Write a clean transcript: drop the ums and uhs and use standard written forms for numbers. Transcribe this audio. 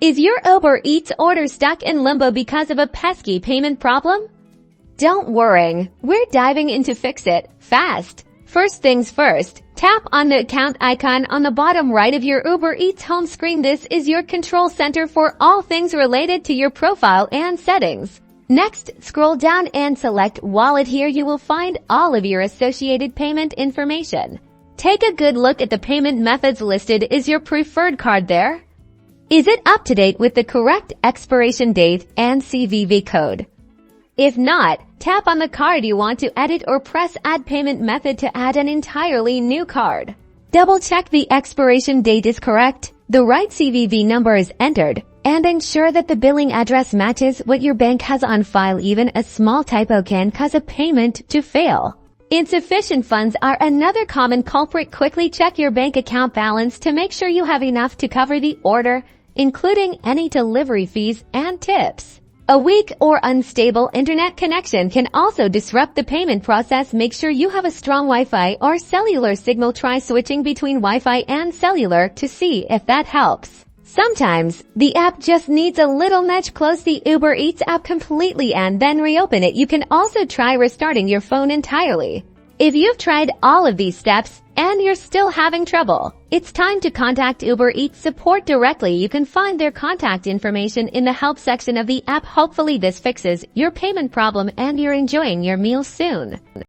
Is your Uber Eats order stuck in limbo because of a pesky payment problem? Don't worry, we're diving in to fix it fast. First things first, tap on the account icon on the bottom right of your Uber Eats home screen. This is your control center for all things related to your profile and settings. Next, scroll down and select Wallet. Here you will find all of your associated payment information. Take a good look at the payment methods listed. Is your preferred card there? Is it up to date with the correct expiration date and CVV code? If not, tap on the card you want to edit or press Add Payment Method to add an entirely new card. Double check the expiration date is correct, the right CVV number is entered, and ensure that the billing address matches what your bank has on file. Even a small typo can cause a payment to fail. Insufficient funds are another common culprit. Quickly check your bank account balance to make sure you have enough to cover the order, including any delivery fees and tips. A weak or unstable internet connection can also disrupt the payment process. Make sure you have a strong Wi-Fi or cellular signal. Try switching between Wi-Fi and cellular to see if that helps. Sometimes, the app just needs a little nudge. Close the Uber Eats app completely and then reopen it. You can also try restarting your phone entirely. If you've tried all of these steps and you're still having trouble, it's time to contact Uber Eats support directly. You can find their contact information in the help section of the app. Hopefully this fixes your payment problem and you're enjoying your meal soon.